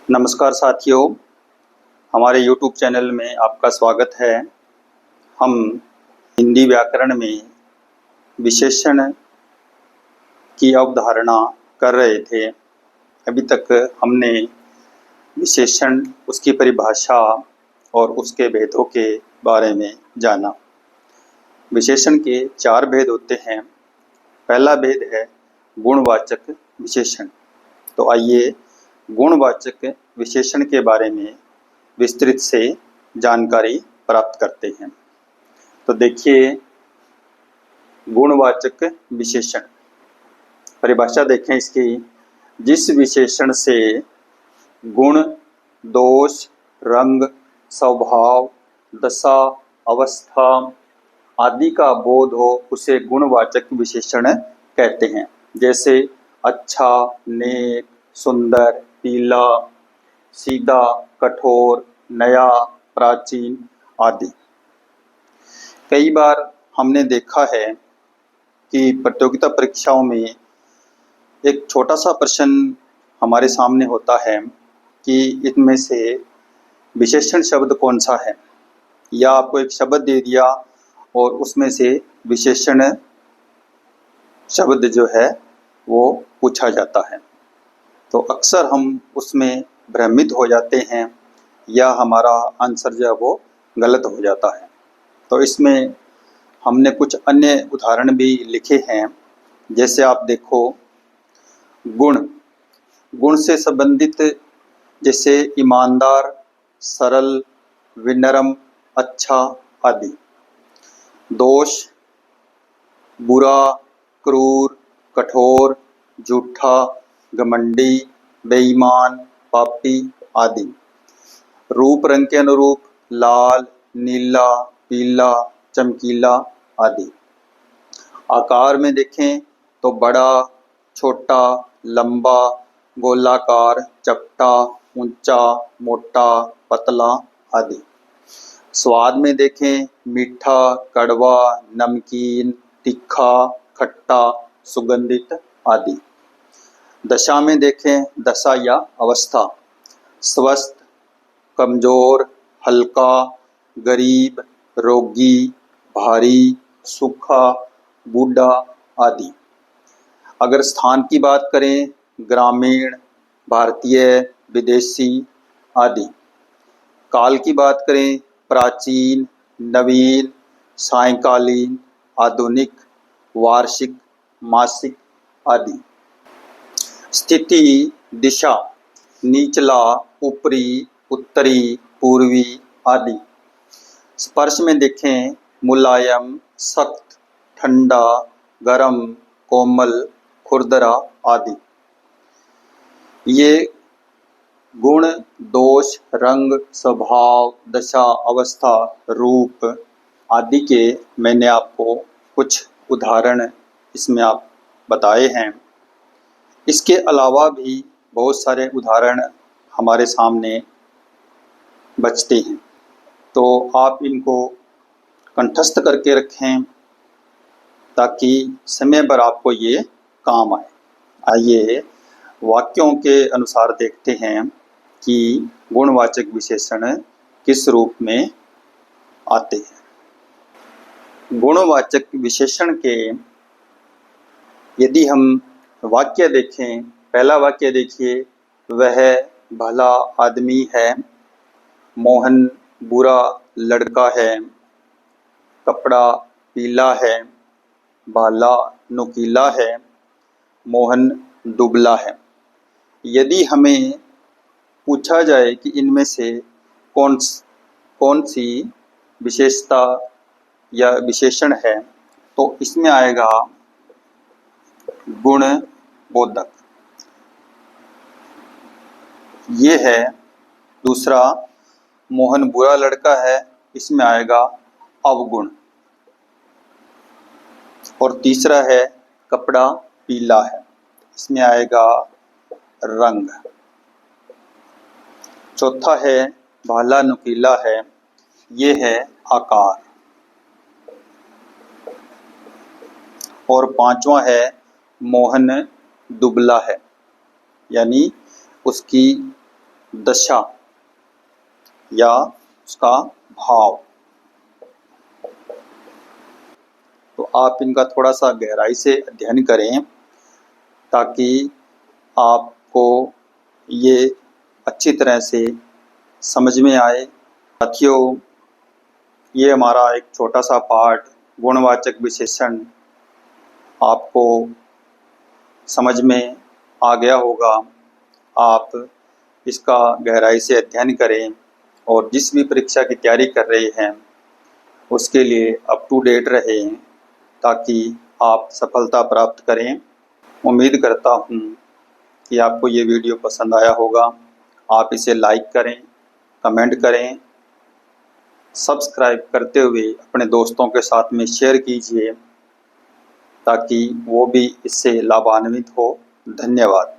नमस्कार साथियों, हमारे YouTube चैनल में आपका स्वागत है। हम हिंदी व्याकरण में विशेषण की अवधारणा कर रहे थे। अभी तक हमने विशेषण, उसकी परिभाषा और उसके भेदों के बारे में जाना। विशेषण के 4 भेद होते हैं। पहला भेद है गुणवाचक विशेषण। तो आइए गुणवाचक विशेषण के बारे में विस्तृत से जानकारी प्राप्त करते हैं। तो देखिए, गुणवाचक विशेषण परिभाषा देखें इसकी। जिस विशेषण से गुण, दोष, रंग, स्वभाव, दशा, अवस्था आदि का बोध हो उसे गुणवाचक विशेषण कहते हैं। जैसे अच्छा, नेक, सुंदर, पीला, सीधा, कठोर, नया, प्राचीन आदि। कई बार हमने देखा है कि प्रतियोगिता परीक्षाओं में एक छोटा सा प्रश्न हमारे सामने होता है कि इनमें से विशेषण शब्द कौन सा है, या आपको एक शब्द दे दिया और उसमें से विशेषण शब्द जो है वो पूछा जाता है। तो अक्सर हम उसमें भ्रमित हो जाते हैं या हमारा आंसर जो है वो गलत हो जाता है। तो इसमें हमने कुछ अन्य उदाहरण भी लिखे हैं। जैसे आप देखो, गुण से संबंधित जैसे ईमानदार, सरल, विनम्र, अच्छा आदि। दोष बुरा, क्रूर, कठोर, झूठा, घमंडी, बेईमान, पापी आदि। रूप रंग के अनुरूप लाल, नीला, पीला, चमकीला आदि। आकार में देखें तो बड़ा, छोटा, लंबा, गोलाकार, चपटा, ऊंचा, मोटा, पतला आदि। स्वाद में देखें मीठा, कड़वा, नमकीन, तीखा, खट्टा, सुगंधित आदि। दशा में देखें दशा या अवस्था, स्वस्थ, कमजोर, हल्का, गरीब, रोगी, भारी, सूखा, बूढ़ा आदि। अगर स्थान की बात करें ग्रामीण, भारतीय, विदेशी आदि। काल की बात करें प्राचीन, नवीन, सायंकालीन, आधुनिक, वार्षिक, मासिक आदि। स्थिति, दिशा, निचला, ऊपरी, उत्तरी, पूर्वी आदि। स्पर्श में देखें मुलायम, सख्त, ठंडा, गरम, कोमल, खुरदरा आदि। ये गुण, दोष, रंग, स्वभाव, दशा, अवस्था, रूप आदि के मैंने आपको कुछ उदाहरण इसमें आप बताए हैं। इसके अलावा भी बहुत सारे उदाहरण हमारे सामने बचते हैं। तो आप इनको कंठस्थ करके रखें ताकि समय पर आपको ये काम आए। आइए वाक्यों के अनुसार देखते हैं कि गुणवाचक विशेषण किस रूप में आते हैं। गुणवाचक विशेषण के यदि हम वाक्य देखें, पहला वाक्य देखिए, वह भला आदमी है, मोहन बुरा लड़का है, कपड़ा पीला है, भाला नुकीला है, मोहन दुबला है। यदि हमें पूछा जाए कि इनमें से कौन सी विशेषता या विशेषण है, तो इसमें आएगा गुण बोधक। ये है। दूसरा, मोहन बुरा लड़का है, इसमें आएगा अवगुण। और तीसरा है कपड़ा पीला है, इसमें आएगा रंग। चौथा है भाला नुकीला है, ये है आकार। और पांचवा है मोहन दुबला है, यानी उसकी दशा या उसका भाव। तो आप इनका थोड़ा सा गहराई से अध्ययन करें ताकि आपको ये अच्छी तरह से समझ में आए। साथियों, ये हमारा एक छोटा सा पाठ गुणवाचक विशेषण आपको समझ में आ गया होगा। आप इसका गहराई से अध्ययन करें और जिस भी परीक्षा की तैयारी कर रहे हैं उसके लिए अप टू डेट रहें ताकि आप सफलता प्राप्त करें। उम्मीद करता हूँ कि आपको ये वीडियो पसंद आया होगा। आप इसे लाइक करें, कमेंट करें, सब्सक्राइब करते हुए अपने दोस्तों के साथ में शेयर कीजिए ताकि वो भी इससे लाभान्वित हो। धन्यवाद।